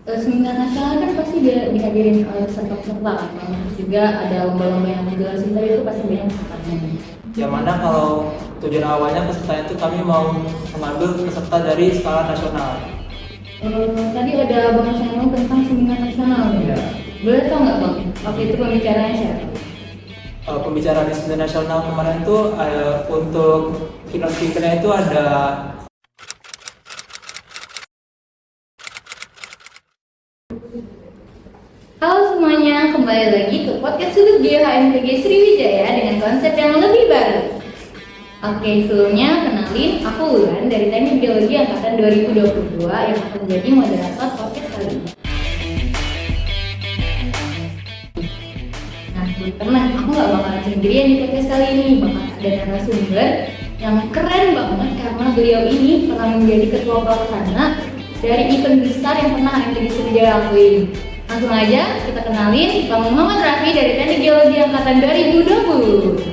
Seminar nasional kan pasti dia dihadirin oleh peserta-peserta kan, terus juga ada lomba-lomba yang menjelasin tadi itu pasti banyak pesertanya. Yang mana kalau tujuan awalnya peserta itu kami mau mengambil peserta dari skala nasional. Tadi ada Bang Samuel tentang seminar nasional ya. Ya. Boleh tau nggak Bang, waktu itu pembicaranya siapa? Pembicara di seminar nasional kemarin itu untuk keynote speaker-nya itu ada. Halo semuanya, kembali lagi ke podcast Sudut Geo HMTG Sriwijaya dengan konsep yang lebih baru. Oke, sebelumnya kenalin, aku Wulan dari Teknik Biologi Angkatan 2022 yang akan menjadi moderator podcast kali ini. Nah, teman-teman, aku nggak bakalan sendirian di podcast kali ini, bakal ada narasumber yang keren banget karena beliau ini pernah menjadi ketua pelaksana dari event besar yang pernah HMTG Sriwijaya lakuin. Langsung aja kita kenalin Bang Muhammad Raffi dari Teknik Geologi Angkatan 2020.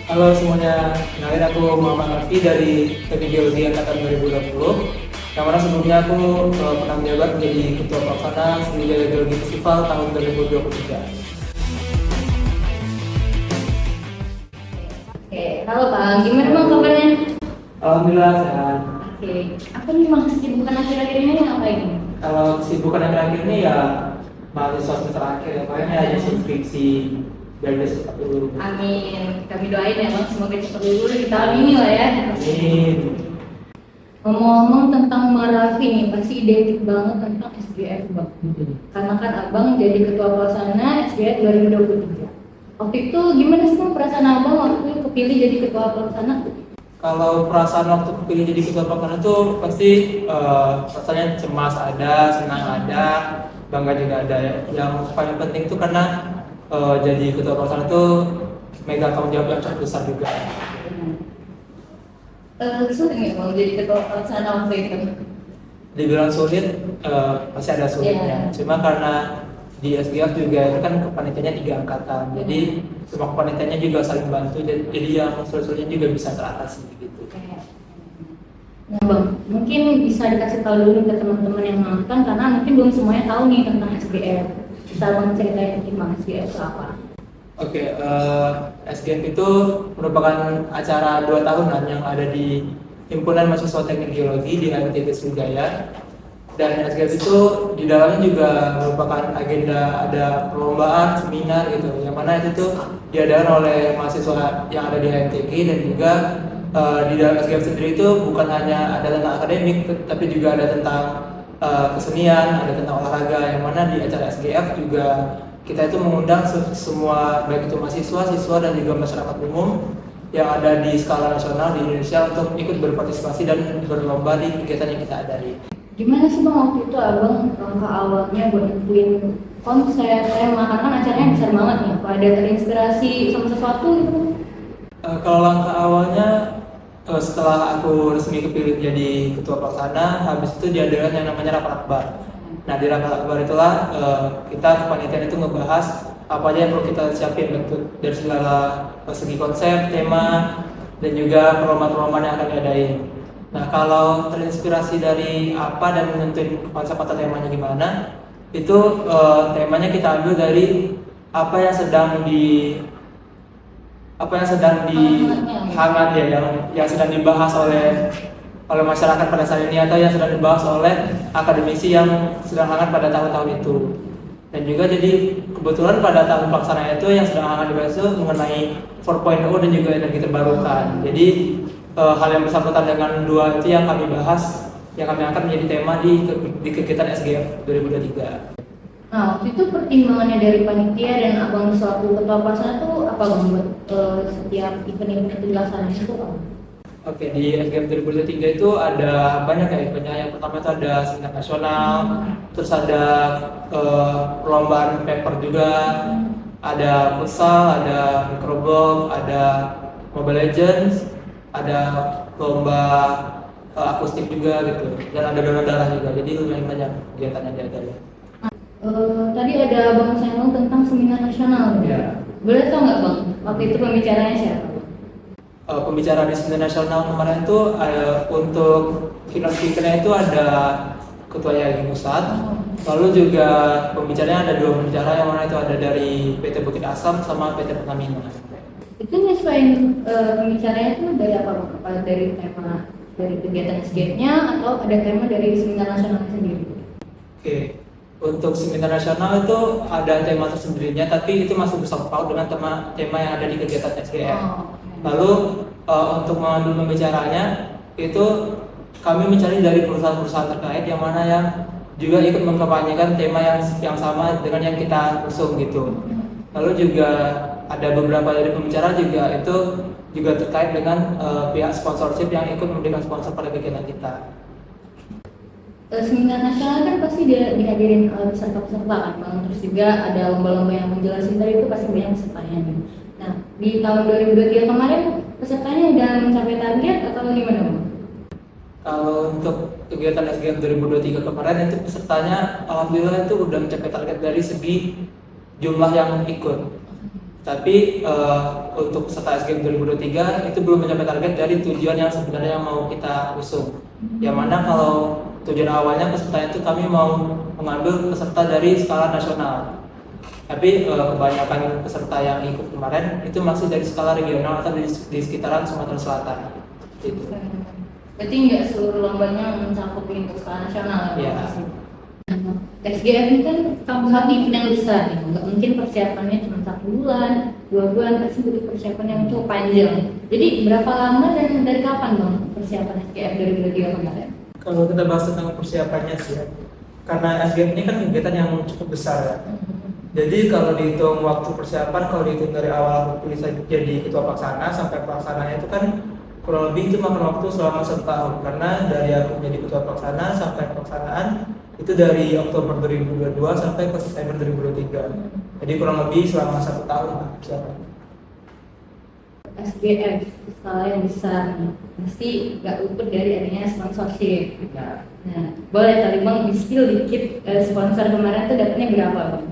Halo semuanya, kenalin aku Muhammad Raffi dari Teknik Geologi Angkatan 2020. Yang mana sebelumnya aku pernah menjabat menjadi ketua pelaksana Sriwijaya Geologi Festival tahun 2023. Oke, halo Bang, gimana Bang kabarnya? Alhamdulillah sehat. Oke, aku nih Bang kesibukan akhir-akhir ini ngapain? Kalau kesibukan akhir-akhir ini ya mahasiswa semester akhir ya, makanya ada skripsi dan cepat dulu. Amin, kami doain ya Bang, semoga cepat lulus di tahun ini lah ya. Amin. Ngomong-ngomong tentang Marafi nih, pasti identik banget tentang SGF Bang. Karena kan Abang jadi ketua pelaksana SGF 2023. Waktu itu gimana sih Bang perasaan Abang waktu kepilih jadi ketua pelaksana? Kalau perasaan waktu kepilih jadi ketua pelaksana itu pasti rasanya cemas ada, senang ada, bangga juga ada ya. Yang paling penting itu karena jadi ketua pelaksana itu megang tanggung jawab yang cukup besar juga. Sulit nggak Bang jadi ketua pelaksana waktu itu? Dibilang sulit, pasti ada sulitnya. Yeah. Cuma karena di SGF juga itu kan kepanitianya 3 angkatan, jadi semua kepanitianya juga saling bantu, jadi yang sulit-sulitnya juga bisa teratasi gitu. Nah Bang, mungkin bisa dikasih tahu dulu ke teman-teman yang nonton karena mungkin belum semuanya tahu nih tentang SGF. Bisa Bang ceritain mungkin Bang SGF itu apa? Oke, SGF itu merupakan acara 2 tahunan yang ada di Himpunan Mahasiswa Teknik Geologi di HMTG Sriwijaya. Dan SGF itu di dalamnya juga merupakan agenda ada perlombaan, seminar gitu, yang mana itu tuh diadakan oleh mahasiswa yang ada di HMTG, dan juga di dalam SGF sendiri itu bukan hanya ada tentang akademik, tapi juga ada tentang kesenian, ada tentang olahraga, yang mana di acara SGF juga kita itu mengundang semua, baik itu mahasiswa, siswa, dan juga masyarakat umum yang ada di skala nasional di Indonesia untuk ikut berpartisipasi dan berlomba di kegiatan yang kita adai. Gimana sih Bang waktu itu Abang langkah awalnya buat nentuin konsep tema karena kan acaranya besar banget nih, apa ada terinspirasi sama sesuatu gitu? Kalau langkah awalnya setelah aku resmi kepilih jadi ketua pelaksana, habis itu diadakan yang namanya rapat akbar. Nah di rapat akbar itulah kita kepanitiaan itu ngebahas apa aja yang perlu kita siapin dari segala segi konsep, tema, dan juga perlombaan-perlombaan yang akan diadain. Nah kalau terinspirasi dari apa dan menentuin konsep atau temanya gimana, itu temanya kita ambil dari apa yang sedang hangat ya, yang sedang dibahas oleh masyarakat pada saat ini, atau yang sedang dibahas oleh akademisi yang sedang hangat pada tahun-tahun itu. Dan juga jadi kebetulan pada tahun pelaksanaan itu yang sedang hangat dibahas itu mengenai 4.0 dan juga energi terbarukan. Jadi hal yang bersangkutan dengan dua itu yang kami bahas, yang kami angkat menjadi tema di kegiatan SGF 2023. Nah waktu itu pertimbangannya dari panitia dan Abang selaku ketua pelaksana itu apa Bang buat setiap event-event itu dilaksanakan itu apa? Oke, di SGF 2023 itu ada banyak ya eventnya. Yang pertama itu ada seminar nasional, terus ada perlombaan paper juga, ada futsal, ada microblog, ada Mobile Legends, ada lomba akustik juga gitu, dan ada donor darah juga. Jadi lumayan banyak kegiatan yang diadakan. Tadi ada Bang Samuel tentang seminar nasional. Ya. Boleh tau nggak Bang, waktu itu pembicaranya siapa? Pembicara di seminar nasional kemarin itu untuk keynote speaker-nya itu ada Ketua YAGI Pusat. Lalu juga pembicaranya ada 2 pembicara, yang mana itu ada dari PT Bukit Asam sama PT Pertamina. Itu nyesuaiin pembicaranya itu dari apa Bang? Apa dari tema dari kegiatan SGF-nya atau ada tema dari seminar nasional sendiri? Oke, untuk seminar nasional itu ada tema tersendirinya, tapi itu masih bersangkut paut dengan tema yang ada di kegiatan SGF. Lalu untuk mengambil pembicaranya itu kami mencari dari perusahaan-perusahaan terkait yang mana yang juga ikut mengkampanyekan tema yang sama dengan yang kita usung gitu. Lalu juga ada beberapa dari pembicara juga itu juga terkait dengan pihak sponsorship yang ikut memberikan sponsor pada kegiatan kita. Seminar nasional kan pasti dia dihadirin peserta-peserta kan Bang, terus juga ada lomba-lomba yang menjelaskan tadi itu pasti banyak pesertanya nih. Nah di tahun 2023 kemarin pesertanya udah mencapai target atau gimana Bang? Kalau untuk kegiatan SGF 2023 kemarin itu pesertanya alhamdulillah itu udah mencapai target dari segi jumlah yang ikut. Tapi untuk peserta SGF 2023 itu belum mencapai target dari tujuan yang sebenarnya mau kita usung. Yang mana kalau tujuan awalnya peserta itu kami mau mengambil peserta dari skala nasional. Tapi kebanyakan peserta yang ikut kemarin itu masih dari skala regional atau di sekitaran Sumatera Selatan. Gitu. Berarti nggak seluruh lombanya mencakup untuk skala nasional ya? SGF ini kan satu event yang besar nih, nggak mungkin persiapannya cuma 1 bulan, 2 bulan, pasti butuh persiapan yang cukup panjang. Jadi berapa lama dan dari kapan Bang persiapan SGF 2023 kemarin? Kalau kita bahas tentang persiapannya sih ya, karena SGF ini kan kegiatan yang cukup besar ya. Jadi kalau dihitung waktu persiapan, kalau dihitung dari awal aku bisa jadi ketua pelaksana sampai pelaksananya itu kan kurang lebih itu makan waktu selama 1 tahun. Karena dari aku menjadi ketua pelaksana sampai pelaksanaan itu dari Oktober 2022 sampai ke September 2023. Jadi kurang lebih selama 1 tahun lah persiapannya. SGF skala yang besar nih, pasti nggak luput dari adanya sponsorship. Nah, boleh kali Bang di-spill dikit sponsor kemarin tuh dapatnya berapa Bang?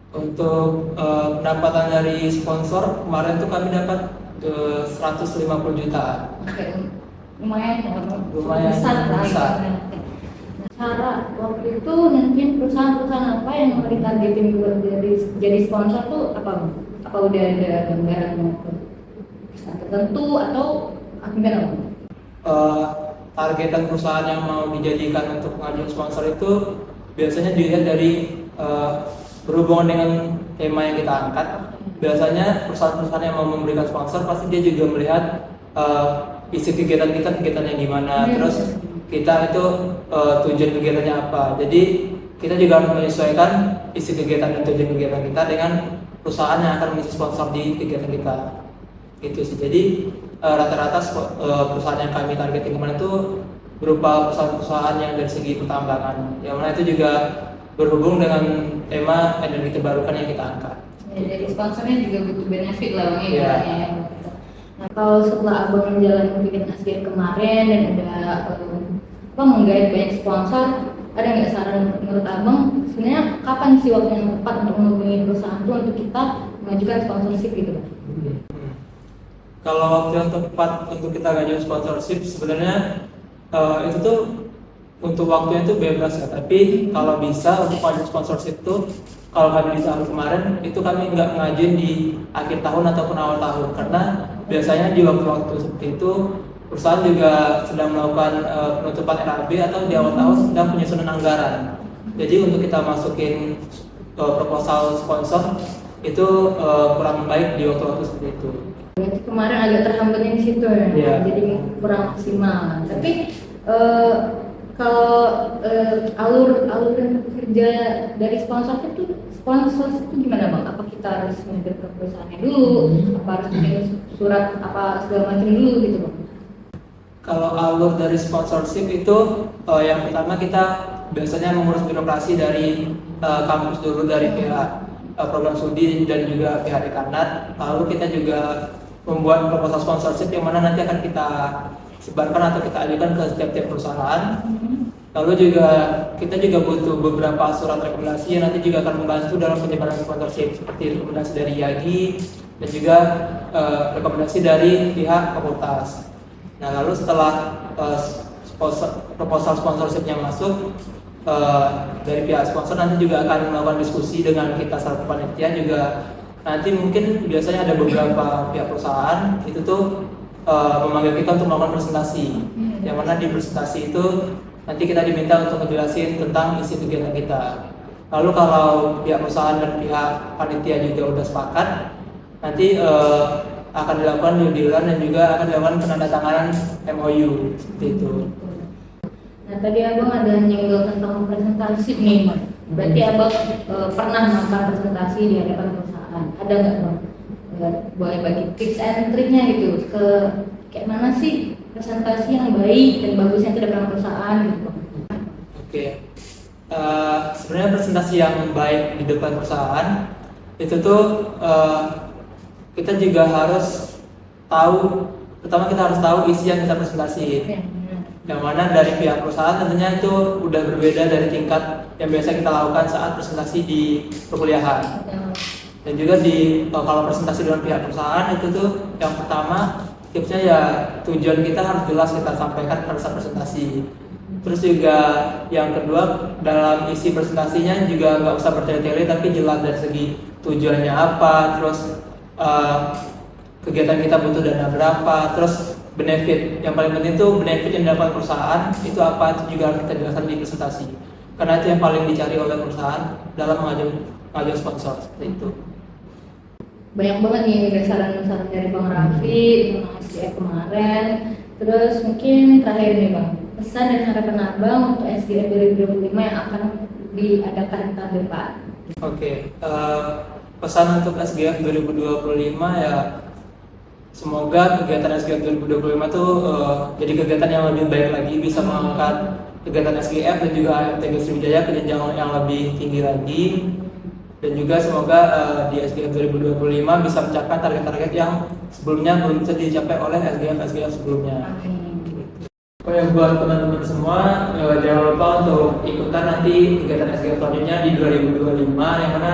Untuk pendapatan dari sponsor kemarin tuh kami dapat 150 juta. Oke, lumayan Lumayan besar. Cara waktu itu nanti perusahaan-perusahaan apa yang mau ditargetin buat jadi sponsor tuh apa Bang? Apa udah ada gambaran perusahaan tertentu atau gimana Bang? Targetan perusahaan yang mau dijadikan untuk mengajukan sponsor itu biasanya dilihat dari berhubungan dengan tema yang kita angkat. Biasanya perusahaan-perusahaan yang mau memberikan sponsor pasti dia juga melihat isi kegiatan kita, kegiatannya gimana, terus kita itu tujuan kegiatannya apa. Jadi kita juga harus menyesuaikan isi kegiatan dan tujuan kegiatan kita dengan perusahaan yang akan mengisi sponsor di kegiatan kita. Itu sih. Jadi rata-rata perusahaan yang kami targetin kemarin itu berupa perusahaan-perusahaan yang dari segi pertambangan, yang mana itu juga berhubung dengan tema energi terbarukan yang kita angkat. Ya, jadi sponsornya juga butuh benefit lah Bang ya. Nah kalau setelah Abang menjalani kegiatan SGF kemarin dan ada menggait banyak sponsor, ada nggak saran menurut Abang sebenarnya kapan sih waktu yang tepat untuk menghubungi perusahaan itu untuk kita mengajukan sponsorship gitu Bang? Kalau waktu yang tepat untuk kita ngajuin sponsorship sebenarnya itu tuh untuk waktunya itu bebas ya. Tapi kalau bisa untuk ngajuin sponsorship itu, kalau kami di tahun kemarin itu kami nggak ngajuin di akhir tahun ataupun awal tahun, karena biasanya di waktu-waktu seperti itu perusahaan juga sedang melakukan penutupan RAB atau di awal tahun sedang penyusunan anggaran. Jadi untuk kita masukin proposal sponsor itu kurang baik di waktu-waktu seperti itu. Berarti kemarin agak terhambatnya di situ ya, jadi kurang maksimal. Tapi kalau alur kerja dari sponsor itu gimana Bang? Apa kita harus mengajukan ke perusahaannya dulu? Apa harus bikin surat apa segala macam dulu gitu Bang? Kalau alur dari sponsorship itu yang pertama kita biasanya mengurus birokrasi dari kampus dulu, dari pihak program studi dan juga pihak dekanat. Lalu kita juga membuat proposal sponsorship yang mana nanti akan kita sebarkan atau kita ajukan ke setiap perusahaan. Lalu juga kita juga butuh beberapa surat rekomendasi yang nanti juga akan membantu dalam penyebaran sponsorship, seperti rekomendasi dari YAGI dan juga rekomendasi dari pihak fakultas. Nah lalu setelah proposal sponsorshipnya masuk, dari pihak sponsor nanti juga akan melakukan diskusi dengan kita selaku panitia juga. Nanti mungkin biasanya ada beberapa pihak perusahaan itu tuh memanggil kita untuk melakukan presentasi. Yang mana di presentasi itu nanti kita diminta untuk ngejelasin tentang isi kegiatan kita. Lalu kalau pihak perusahaan dan pihak panitia juga udah sepakat, nanti akan dilakukan due diligence dan juga akan dilakukan penandatanganan MOU seperti itu. Nah tadi abang ada nyenggol tentang presentasi nih, Mas. Berarti abang pernah melakukan presentasi di hadapan perusahaan. Ada nggak bang? Boleh bagi tips and triknya gitu ke kayak mana sih presentasi yang baik dan bagusnya ke depan perusahaan gitu. Oke. Sebenarnya presentasi yang baik di depan perusahaan itu tuh kita juga harus tahu, pertama kita harus tahu isi yang kita presentasiin. Yang mana dari pihak perusahaan tentunya itu udah berbeda dari tingkat yang biasa kita lakukan saat presentasi di perkuliahan. Dan juga kalau presentasi dengan pihak perusahaan itu tuh yang pertama tipsnya ya tujuan kita harus jelas kita sampaikan pada saat presentasi. Terus juga yang kedua dalam isi presentasinya juga nggak usah bertele-tele tapi jelas dari segi tujuannya apa, terus kegiatan kita butuh dana berapa, terus benefit yang paling penting itu benefit yang didapat perusahaan itu apa, itu juga harus kita jelaskan di presentasi karena itu yang paling dicari oleh perusahaan dalam mengajukan sponsor seperti itu. Banyak banget nih saran-saran dari Bang Raffi tentang SGF kemarin. Terus mungkin terakhir nih Bang, pesan dan harapan Abang untuk SGF 2025 yang akan diadakan tahun depan. Oke, pesan untuk SGF 2025 ya semoga kegiatan SGF 2025 itu jadi kegiatan yang lebih baik lagi, bisa mengangkat kegiatan SGF dan juga AMTG Sriwijaya ke jenjang yang lebih tinggi lagi. Dan juga semoga di SGF 2025 bisa mencapai target-target yang sebelumnya belum bisa dicapai oleh SGF sebelumnya. Oh ya, buat teman-teman semua jangan lupa untuk ikutan nanti kegiatan SGF selanjutnya di 2025 yang mana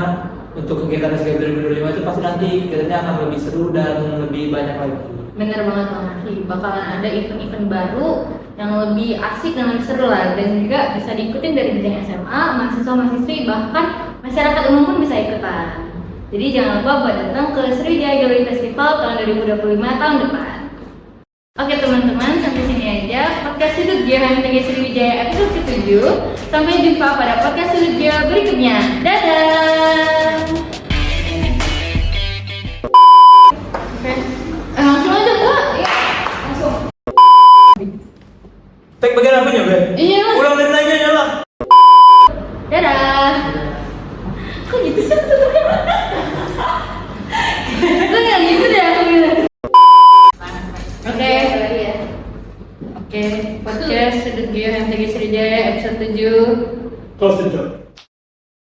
untuk kegiatan SGF 2025 itu pasti nanti kegiatannya akan lebih seru dan lebih banyak lagi. Bener banget Bang Raffi, bakalan ada event-event baru yang lebih asik dan lebih seru lah, dan juga bisa diikutin dari jenjang SMA, mahasiswa-mahasiswi, bahkan masyarakat umum pun bisa ikutan. Jadi jangan lupa buat datang ke Sriwijaya Gallery Festival tahun 2025 tahun depan. Oke teman-teman, sampai sini aja podcast Sudut Geo HMTG Sriwijaya episode ke-7. Sampai jumpa pada podcast Sudut Geo berikutnya. Dadah! Langsung aja Kak? Iya, langsung. Tek bagian apanya, Ben? Iya. Ulang dari lagi aja lah. Dadah! Kok gitu sih tutupnya? Kok yang gitu deh aku bilang. Oke, podcast Sudut Geo HMTG Sriwijaya episode 7. Close the door.